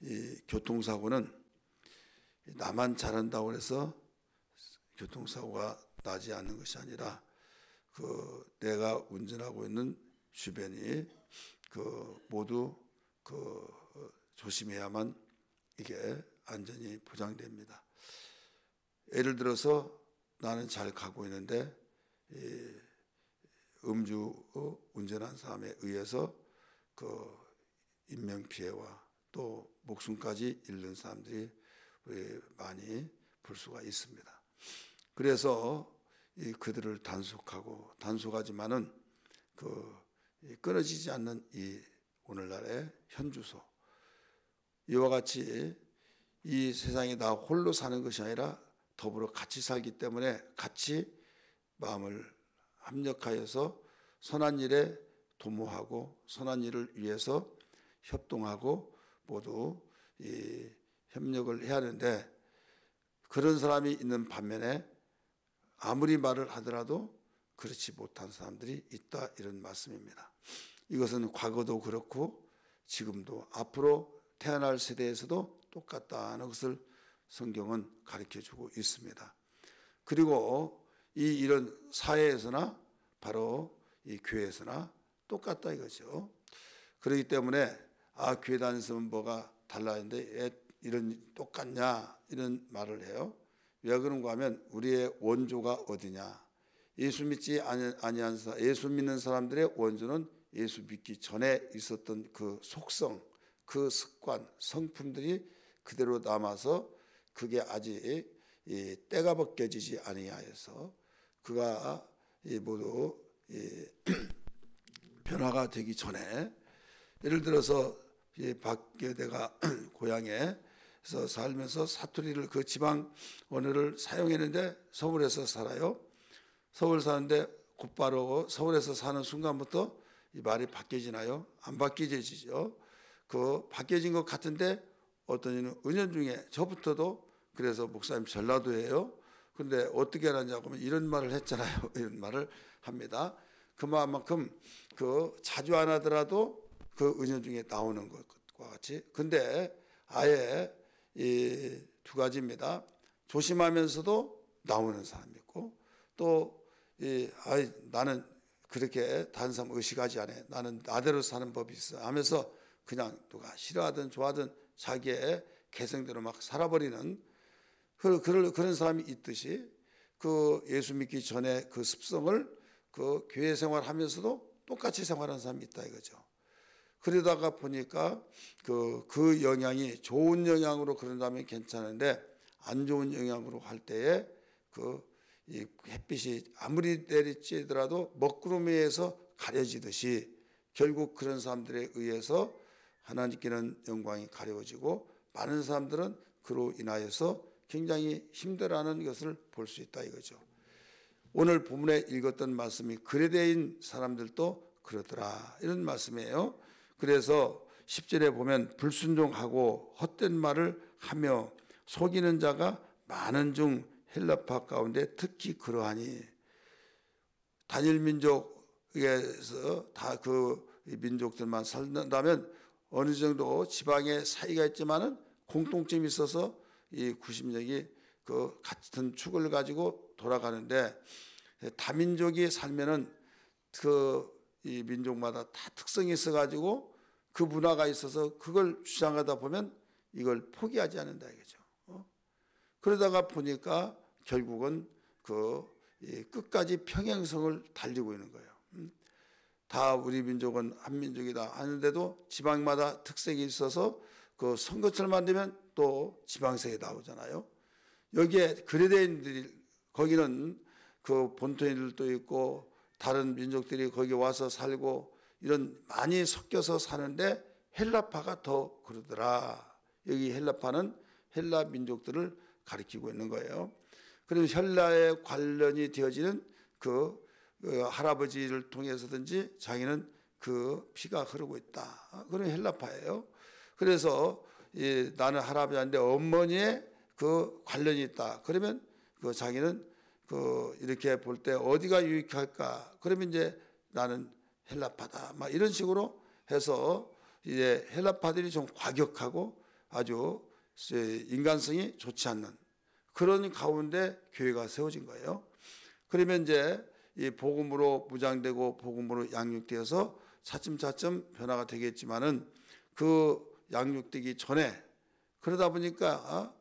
이 교통사고는 나만 잘한다고 해서 교통사고가 나지 않는 것이 아니라 내가 운전하고 있는 주변이 모두 조심해야만 이게 안전이 보장됩니다. 예를 들어서 나는 잘 가고 있는데 음주 운전한 사람에 의해서 인명피해와 또 목숨까지 잃는 사람들이 많이 볼 수가 있습니다. 그래서 그들을 단속하지만은 끊어지지 않는 이 오늘날의 현주소, 이와 같이 이 세상에 나 홀로 사는 것이 아니라 더불어 같이 살기 때문에 같이 마음을 합력하여서 선한 일에 도모하고 선한 일을 위해서 협동하고 모두 이 협력을 해야 하는데, 그런 사람이 있는 반면에 아무리 말을 하더라도 그렇지 못한 사람들이 있다, 이런 말씀입니다. 이것은 과거도 그렇고 지금도 앞으로 태어날 세대에서도 똑같다는 것을 성경은 가르쳐주고 있습니다. 그리고 이런 사회에서나 바로 이 교회에서나 똑같다 이거죠. 그렇기 때문에 교회 다니시면 뭐가 달라는데 이런 똑같냐 이런 말을 해요. 왜 그런가 하면 우리의 원조가 어디냐. 예수 믿는 사람들의 원조는 예수 믿기 전에 있었던 그 속성, 그 습관, 성품들이 그대로 남아서 그게 아직 때가 벗겨지지 아니하여서 그가 모두 변화가 되기 전에, 예를 들어서 박교대가 고향에서 살면서 사투리를 지방 언어를 사용했는데 서울에서 살아요. 서울 사는데 곧바로 서울에서 사는 순간부터 이 말이 바뀌어지나요? 안 바뀌어지죠. 바뀌어진 것 같은데 어떤 이는 은연중에 저부터도, 그래서 목사님 전라도예요. 그런데 어떻게 하냐고 하면 이런 말을 했잖아요. 이런 말을 합니다. 그만큼 자주 안 하더라도 은연중에 나오는 것과 같이. 근데 아예 이 두 가지입니다. 조심하면서도 나오는 사람이 있고, 또 나는 그렇게 다른 사람 의식하지 않아. 나는 나대로 사는 법이 있어 하면서 그냥 누가 싫어하든 좋아하든 자기의 개성대로 막 살아버리는 그런 사람이 있듯이 예수 믿기 전에 그 습성을 교회 생활하면서도 똑같이 생활하는 사람이 있다 이거죠. 그러다가 보니까 그 영향이 좋은 영향으로 그런다면 괜찮은데 안 좋은 영향으로 할 때에 이 햇빛이 아무리 내리쬐더라도 먹구름에 의해서 가려지듯이 결국 그런 사람들에 의해서 하나님께는 영광이 가려워지고 많은 사람들은 그로 인하여서 굉장히 힘들어하는 것을 볼 수 있다 이거죠. 오늘 본문에 읽었던 말씀이 그레데인 사람들도 그러더라 이런 말씀이에요. 그래서 10절에 보면 불순종하고 헛된 말을 하며 속이는 자가 많은 중 헬라파 가운데 특히 그러하니, 단일 민족에서 다 민족들만 살다면 어느 정도 지방에 사이가 있지만은 공통점이 있어서 이 구심력이 같은 축을 가지고 돌아가는데, 다민족이 살면은 이 민족마다 다 특성이 있어가지고 그 문화가 있어서 그걸 주장하다 보면 이걸 포기하지 않는다 이거죠. 그러다가 보니까 결국은 끝까지 평행성을 달리고 있는 거예요. 다 우리 민족은 한 민족이다 하는데도 지방마다 특색이 있어서 선거철만 되면 또 지방색이 나오잖아요. 여기에 그레데인들이, 거기는 본토인들도 있고 다른 민족들이 거기 와서 살고 이런 많이 섞여서 사는데 헬라파가 더 그러더라. 여기 헬라파는 헬라 민족들을 가리키고 있는 거예요. 그럼 헬라에 관련이 되어지는 할아버지를 통해서든지 자기는 피가 흐르고 있다. 그런 헬라파예요. 그래서 나는 할아버지인데 어머니의 관련이 있다. 그러면 자기는 이렇게 볼 때 어디가 유익할까? 그러면 이제 나는 헬라파다. 막 이런 식으로 해서 이제 헬라파들이 좀 과격하고 아주 인간성이 좋지 않는 그런 가운데 교회가 세워진 거예요. 그러면 이제 이 복음으로 무장되고 복음으로 양육되어서 차츰차츰 변화가 되겠지만은 그 양육되기 전에 그러다 보니까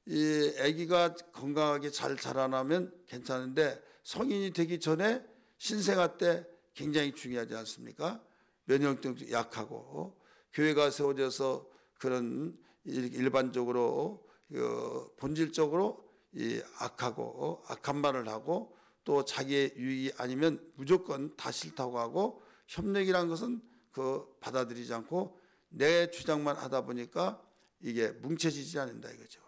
이 아기가 건강하게 잘 자라나면 괜찮은데 성인이 되기 전에 신생아 때 굉장히 중요하지 않습니까? 면역력도 약하고 교회가 세워져서 그런 일반적으로 본질적으로 이 악하고 악한 말을 하고 또 자기의 유익이 아니면 무조건 다 싫다고 하고 협력이란 것은 받아들이지 않고 내 주장만 하다 보니까 이게 뭉쳐지지 않는다 이거죠.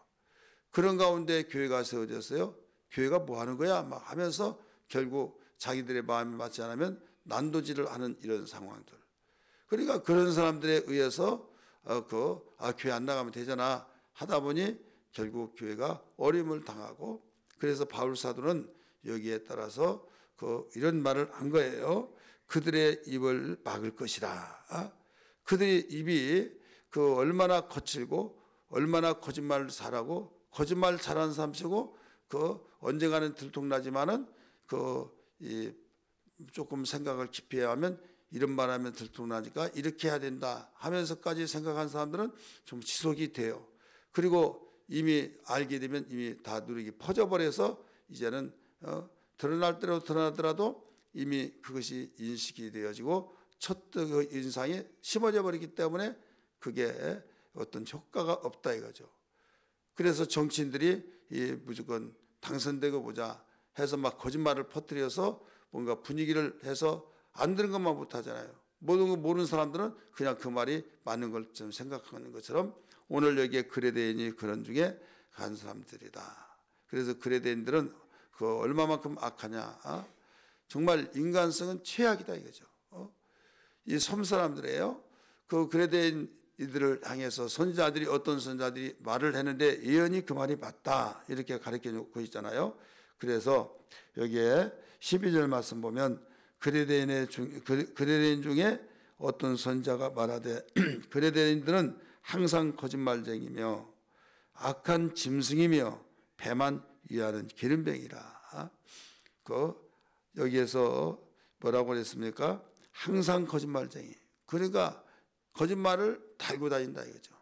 그런 가운데 교회가 세워졌어요. 교회가 뭐 하는 거야? 막 하면서 결국 자기들의 마음이 맞지 않으면 난도질을 하는 이런 상황들. 그러니까 그런 사람들에 의해서 교회 안 나가면 되잖아 하다 보니 결국 교회가 어려움을 당하고 그래서 바울 사도는 여기에 따라서 이런 말을 한 거예요. 그들의 입을 막을 것이라. 그들의 입이 얼마나 거칠고 얼마나 거짓말을 잘하고 거짓말 잘하는 사람이고 언젠가는 들통나지만은 조금 생각을 깊이 하면 이런 말하면 들통나니까 이렇게 해야 된다 하면서까지 생각한 사람들은 좀 지속이 돼요. 그리고 이미 알게 되면 이미 다 누룩이 퍼져버려서 이제는 드러날 대로 드러나더라도 이미 그것이 인식이 되어지고 첫 인상에 심어져 버리기 때문에 그게 어떤 효과가 없다 이거죠. 그래서 정치인들이 무조건 당선되고 보자 해서 막 거짓말을 퍼뜨려서 뭔가 분위기를 해서 안 되는 것만 못하잖아요. 모르는 사람들은 그냥 그 말이 맞는 걸 좀 생각하는 것처럼 오늘 여기에 그레데인이 그런 중에 한 사람들이다. 그래서 그레데인들은 얼마만큼 악하냐. 정말 인간성은 최악이다 이거죠. 이 섬 사람들이에요. 그레데인 이들을 향해서 선지자들이 어떤 선지자들이 말을 했는데 예언이 그 말이 맞다 이렇게 가르쳐 놓고 있잖아요. 그래서 여기에 12절 말씀 보면 그레데인 중에 어떤 선지자가 말하되 그레데인들은 항상 거짓말쟁이며 악한 짐승이며 배만 위하는 기름병이라. 여기에서 뭐라고 그랬습니까? 항상 거짓말쟁이. 그러니까 거짓말을 달고 다닌다 이거죠.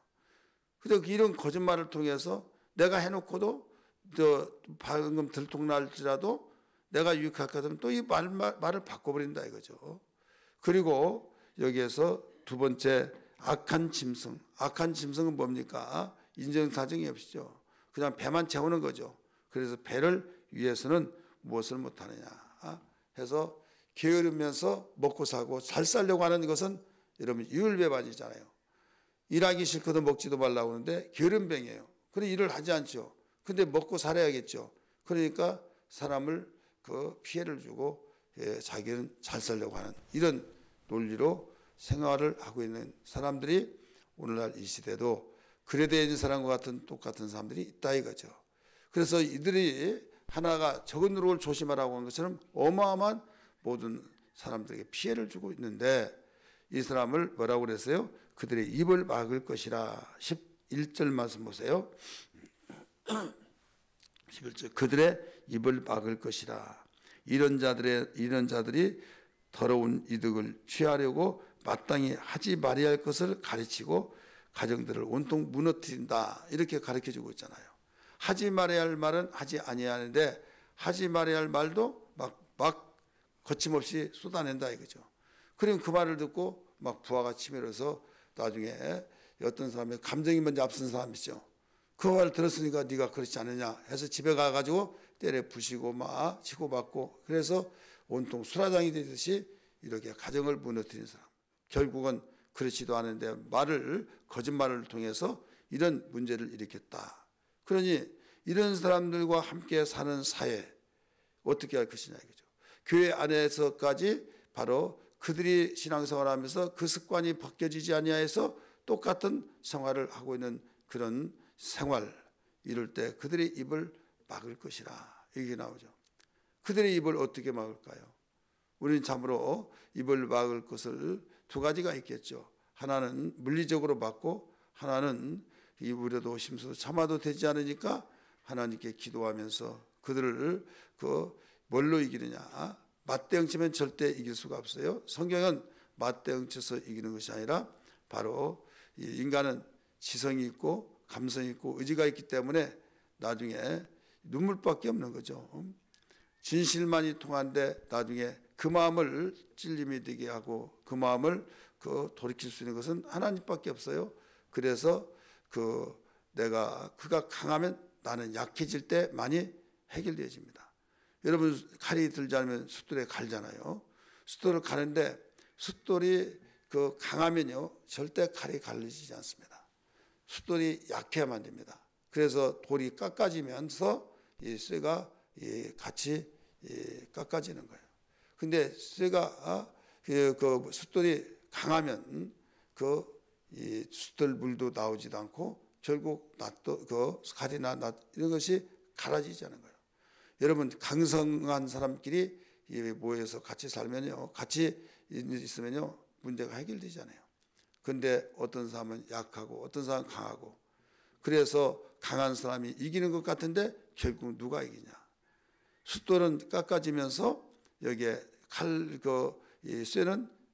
그래서 이런 거짓말을 통해서 내가 해놓고도 방금 들통날지라도 내가 유익할 것 같으면 또 이 말을 바꿔버린다 이거죠. 그리고 여기에서 두 번째 악한 짐승. 악한 짐승은 뭡니까? 인정사정이 없이죠. 그냥 배만 채우는 거죠. 그래서 배를 위해서는 무엇을 못하느냐 해서 게으르면서 먹고 사고 잘 살려고 하는 것은 여러분 유혈배반이잖아요. 일하기 싫거든 먹지도 말라고 하는데 게으름병이에요. 그래 일을 하지 않죠. 근데 먹고 살아야겠죠. 그러니까 사람을 피해를 주고 자기는 잘 살려고 하는 이런 논리로 생활을 하고 있는 사람들이 오늘날 이 시대도 그레데인 사람과 같은 똑같은 사람들이 있다 이거죠. 그래서 이들이 하나가 적은 누룩을 조심하라고 한 것처럼 어마어마한 모든 사람들에게 피해를 주고 있는데 이 사람을 뭐라고 그랬어요? 그들의 입을 막을 것이라. 11절 말씀 보세요. 11절 그들의 입을 막을 것이라. 이런 자들이 더러운 이득을 취하려고 마땅히 하지 말아야 할 것을 가르치고 가정들을 온통 무너뜨린다. 이렇게 가르쳐주고 있잖아요. 하지 말아야 할 말은 하지 아니해야 하는데 하지 말아야 할 말도 막 거침없이 쏟아낸다 이거죠. 그럼 그 말을 듣고 막 부하가 치밀어서 나중에 어떤 사람의 감정이 먼저 앞선 사람이죠. 그 말을 들었으니까 네가 그렇지 않느냐 해서 집에 가가지고 때려 부시고 막 치고받고 그래서 온통 수라장이 되듯이 이렇게 가정을 무너뜨린 사람. 결국은 그렇지도 않은데 거짓말을 통해서 이런 문제를 일으켰다. 그러니 이런 사람들과 함께 사는 사회 어떻게 할 것이냐 이거죠. 교회 안에서까지 바로 그들이 신앙생활하면서 그 습관이 벗겨지지 아니하여서 똑같은 생활을 하고 있는 그런 생활 이럴 때 그들의 입을 막을 것이라 이게 나오죠. 그들의 입을 어떻게 막을까요? 우리는 참으로 입을 막을 것을 두 가지가 있겠죠. 하나는 물리적으로 막고 하나는 이 우려도 심수도 참아도 되지 않으니까 하나님께 기도하면서 그들을 뭘로 이기느냐? 맞대응 치면 절대 이길 수가 없어요. 성경은 맞대응 쳐서 이기는 것이 아니라 바로 인간은 지성이 있고 감성이 있고 의지가 있기 때문에 나중에 눈물밖에 없는 거죠. 진실만이 통한데 나중에 그 마음을 찔림이 되게 하고 그 마음을 돌이킬 수 있는 것은 하나님밖에 없어요. 그래서 그가 강하면 나는 약해질 때 많이 해결되어집니다. 여러분 칼이 들지 않으면 숫돌에 갈잖아요. 숫돌을 가는데 숫돌이 강하면요 절대 칼이 갈라지지 않습니다. 숫돌이 약해야만 됩니다. 그래서 돌이 깎아지면서 이 쇠가 같이 깎아지는 거예요. 근데 쇠가 그 숫돌이 강하면 이 숫돌 물도 나오지도 않고 결국 낫도 칼이나 낫 이런 것이 갈아지지 않은 거예요. 여러분 강성한 사람끼리 모여서 같이 살면요, 같이 있으면요 문제가 해결되잖아요. 근데 어떤 사람은 약하고 어떤 사람은 강하고 그래서 강한 사람이 이기는 것 같은데 결국 누가 이기냐? 숫돌은 깎아지면서 여기에 이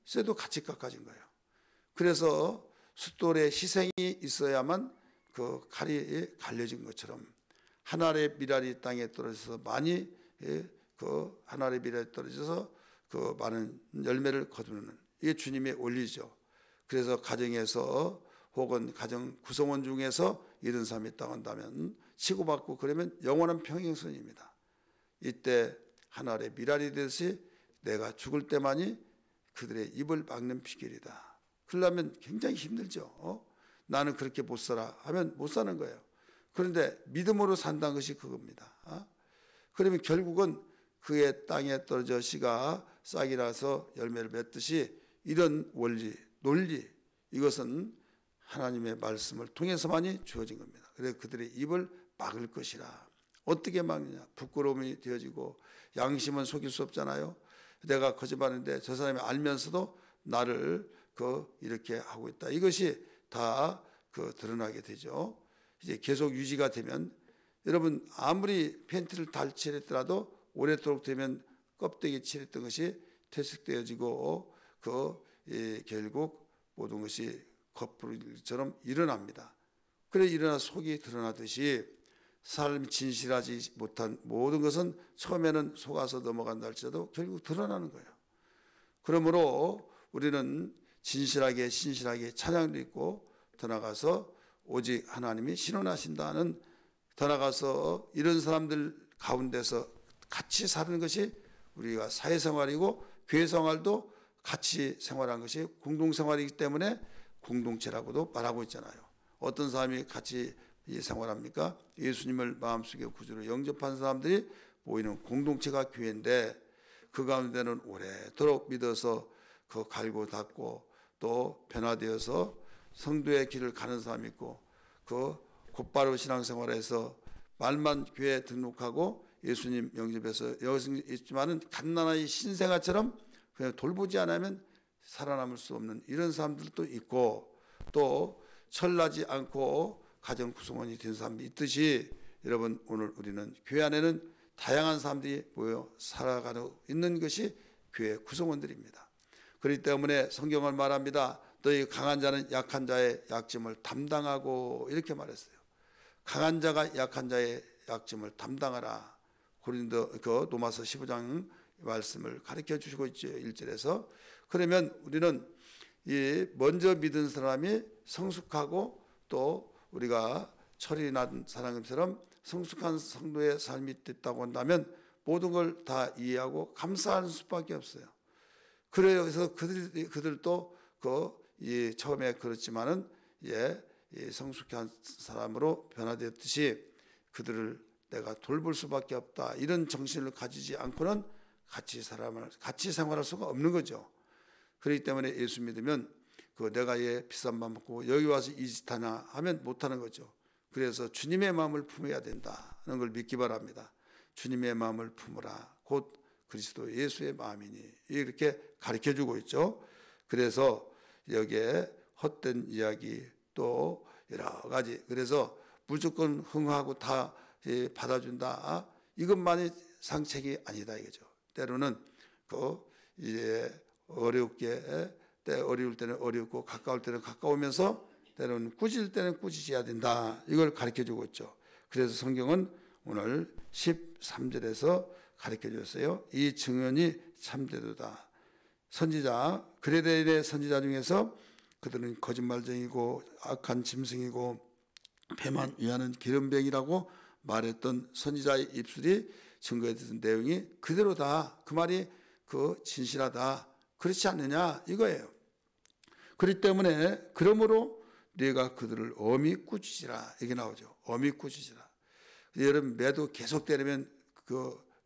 쇠도 같이 깎아진 거예요. 그래서 숫돌에 희생이 있어야만 그 칼이 갈려진 것처럼 하늘의 미랄이 땅에 떨어져서 많이 하늘의 미랄이 떨어져서 많은 열매를 거두는 이게 주님의 원리죠. 그래서 가정에서 혹은 가정 구성원 중에서 이런 사람이 있다고 한다면 치고받고 그러면 영원한 평행선입니다. 이때 하늘의 미랄이 되듯이 내가 죽을 때만이 그들의 입을 막는 비결이다. 그러려면 굉장히 힘들죠. 나는 그렇게 못 살아 하면 못 사는 거예요. 그런데 믿음으로 산다는 것이 그겁니다. 그러면 결국은 그의 땅에 떨어져 씨가 싹이 나서 열매를 맺듯이 이런 원리, 논리 이것은 하나님의 말씀을 통해서만이 주어진 겁니다. 그래서 그들의 입을 막을 것이라. 어떻게 막느냐? 부끄러움이 되어지고 양심은 속일 수 없잖아요. 내가 거짓말하는데 저 사람이 알면서도 나를 이렇게 하고 있다. 이것이 다 드러나게 되죠. 이제 계속 유지가 되면 여러분 아무리 팬티를 달 칠했더라도 오랫도록 되면 껍데기 칠했던 것이 퇴색되어지고 결국 모든 것이 거풀처럼 일어납니다. 그래 일어나 속이 드러나듯이 사람이 진실하지 못한 모든 것은 처음에는 속아서 넘어간다 할지라도 결국 드러나는 거예요. 그러므로 우리는 진실하게 신실하게 찬양도 있고 더 나아가서 오직 하나님이 신원하신다는 더 나아가서 이런 사람들 가운데서 같이 사는 것이 우리가 사회생활이고 교회생활도 같이 생활하는 것이 공동생활이기 때문에 공동체라고도 말하고 있잖아요. 어떤 사람이 같이 생활합니까? 예수님을 마음속에 구주로 영접한 사람들이 모이는 공동체가 교회인데 그 가운데는 오래도록 믿어서 갈고 닦고 또 변화되어서 성도의 길을 가는 사람이 있고 곧바로 신앙생활에서 말만 교회에 등록하고 예수님 영접해서 여기 있지만은 갓난아이 신생아처럼 그냥 돌보지 않으면 살아남을 수 없는 이런 사람들도 있고 또 철나지 않고 가정 구성원이 된 사람이 있듯이 여러분 오늘 우리는 교회 안에는 다양한 사람들이 모여 살아가고 있는 것이 교회 구성원들입니다. 그렇기 때문에 성경은 말합니다. 너희 강한 자는 약한 자의 약점을 담당하고 이렇게 말했어요. 강한 자가 약한 자의 약점을 담당하라. 로마서 15장 말씀을 가르쳐 주시고 있죠. 1절에서. 그러면 우리는 먼저 믿은 사람이 성숙하고 또 우리가 철이 난 사람처럼 성숙한 성도의 삶이 됐다고 한다면 모든 걸 다 이해하고 감사하는 수밖에 없어요. 그래서 그들도 처음에 그렇지만은 성숙한 사람으로 변화되었듯이 그들을 내가 돌볼 수밖에 없다. 이런 정신을 가지지 않고는 같이 생활할 수가 없는 거죠. 그렇기 때문에 예수 믿으면 내가 비싼 맘 먹고 여기 와서 이 짓 하나 하면 못하는 거죠. 그래서 주님의 마음을 품어야 된다는 걸 믿기 바랍니다. 주님의 마음을 품으라. 곧 그리스도 예수의 마음이니 이렇게 가르쳐주고 있죠. 그래서 여기에 헛된 이야기 또 여러 가지. 그래서 무조건 흥하고 다 받아준다. 이것만이 상책이 아니다 이거죠. 때로는 이제 어렵게 어려울 때는 어렵고 가까울 때는 가까우면서 때로는 꾸짖을 때는 꾸짖어야 된다. 이걸 가르쳐주고 있죠. 그래서 성경은 오늘 13절에서 가르쳐줬어요. 이 증언이 참되도다. 선지자 그레데의 선지자 중에서 그들은 거짓말쟁이고 악한 짐승이고 배만 위하는 기름병이라고 말했던 선지자의 입술이 증거했던 내용이 그대로다. 그 말이 진실하다. 그렇지 않느냐 이거예요. 그렇기 때문에 그러므로 네가 그들을 엄히 꾸짖으라 이게 나오죠. 엄히 꾸짖으라. 여러분 매도 계속 때리면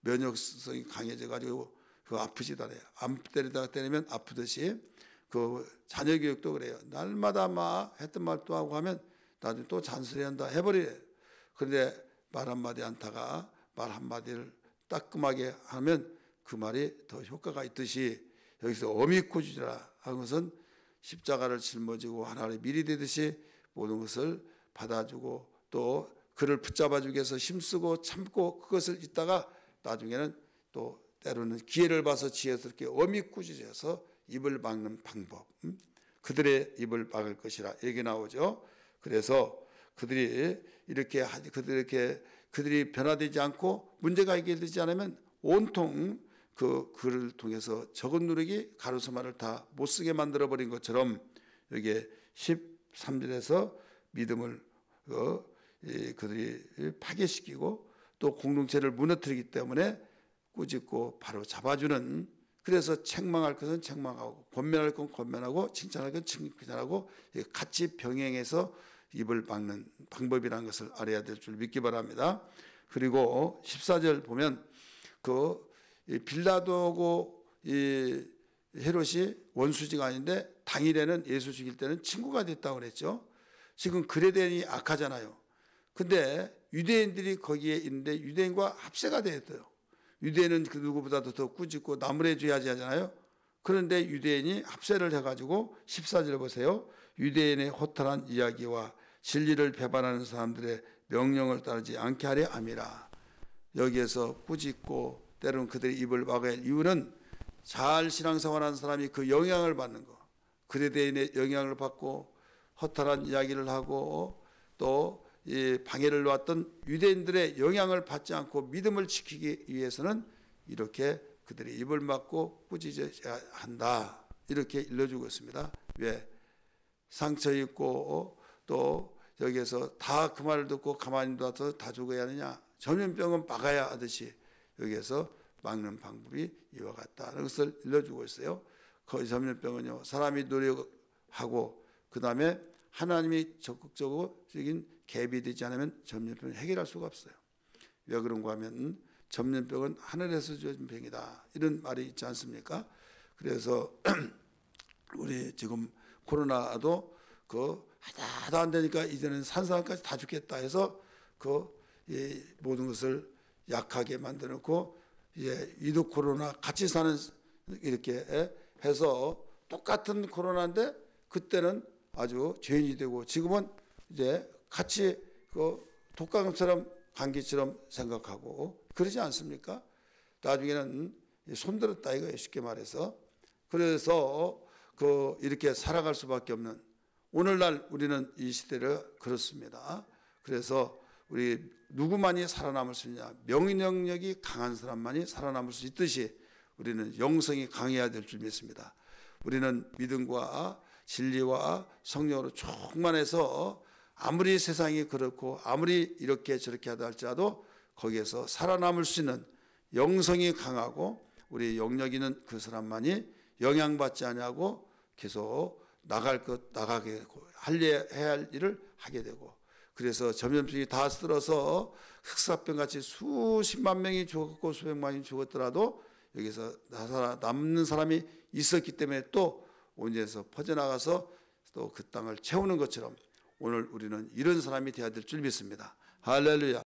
면역성이 강해져 가지고 아프지도 않아요. 안 때리다가 때리면 아프듯이 자녀 교육도 그래요. 날마다 막 했던 말 또 하고 하면 나중에 또 잔소리한다 해버려요. 그런데 말 한마디 안다가 말 한마디를 따끔하게 하면 그 말이 더 효과가 있듯이 여기서 엄히 꾸짖으라 하는 것은 십자가를 짊어지고 하나님의 밀이 되듯이 모든 것을 받아주고 또 그를 붙잡아주기 위해서 힘쓰고 참고 그것을 있다가 나중에는 또 때로는 기회를 봐서 지혜스럽게 엄히 꾸짖어서 입을 막는 방법, 그들의 입을 막을 것이라 얘기 나오죠. 그래서 그들이 변화되지 않고 문제가 해결되지 않으면 온통 글을 통해서 적은 누르기 가로수말을 다 못쓰게 만들어버린 것처럼 여기에 13절에서 믿음을 그들이 파괴시키고 또 공동체를 무너뜨리기 때문에 꾸짖고 바로 잡아주는, 그래서 책망할 것은 책망하고 권면할 건 권면하고 칭찬할 건 칭찬하고 같이 병행해서 입을 막는 방법이라는 것을 알아야 될 줄 믿기 바랍니다. 그리고 14절 보면 빌라도하고 헤롯이 원수지가 아닌데 당일에는 예수 죽일 때는 친구가 됐다고 그랬죠. 지금 그레덴이 악하잖아요. 근데 유대인들이 거기에 있는데 유대인과 합세가 되었어요. 유대인은 그 누구보다도 더 꾸짖고 나무래줘야지 하잖아요. 그런데 유대인이 합세를 해가지고 14절 보세요. 유대인의 허탈한 이야기와 진리를 배반하는 사람들의 명령을 따르지 않게 하려 함이라. 여기에서 꾸짖고 때로는 그들의 입을 막아야 할 이유는 잘 신앙생활하는 사람이 그 영향을 받는 거, 그레데인의 영향을 받고 허탈한 이야기를 하고 또 방해를 놓았던 유대인들의 영향을 받지 않고 믿음을 지키기 위해서는 이렇게 그들의 입을 막고 꾸짖어야 한다. 이렇게 일러주고 있습니다. 왜? 상처 입고 또 여기에서 다 그 말을 듣고 가만히 놔서 다 죽어야 하느냐? 전염병은 막아야 하듯이 여기에서 막는 방법이 이와 같다는 것을 일러주고 있어요. 거의 전염병은요, 사람이 노력하고 그 다음에 하나님이 적극적인 개입이 되지 않으면 전염병을 해결할 수가 없어요. 왜 그런가 하면 전염병은 하늘에서 주어진 병이다, 이런 말이 있지 않습니까? 그래서 우리 지금 코로나도 하나도 안 되니까 이제는 산 사람까지 다 죽겠다 해서 모든 것을 약하게 만들어 놓고 이도 코로나 같이 사는 이렇게 해서 똑같은 코로나인데 그때는 아주 죄인이 되고 지금은 이제 같이 독감처럼 감기처럼 생각하고 그러지 않습니까? 나중에는 손들었다 이거예요, 쉽게 말해서. 그래서 이렇게 살아갈 수밖에 없는 오늘날 우리는 이 시대를 그렇습니다. 그래서 우리 누구만이 살아남을 수 있냐? 명령력이 강한 사람만이 살아남을 수 있듯이 우리는 영성이 강해야 될 줄 믿습니다. 우리는 믿음과 진리와 성령으로 충만해서 아무리 세상이 그렇고 아무리 이렇게 저렇게 하다 할지라도 거기에서 살아남을 수 있는 영성이 강하고 우리 영력 있는 그 사람만이 영향받지 않냐고 계속 나가게 되고 해야 할 일을 하게 되고, 그래서 전염병이 다 쓸어서 흑사병같이 수십만 명이 죽었고 수백만이 죽었더라도 여기서 남는 사람이 있었기 때문에 또 온전해서 퍼져나가서 또 그 땅을 채우는 것처럼 오늘 우리는 이런 사람이 되어야 될 줄 믿습니다. 할렐루야.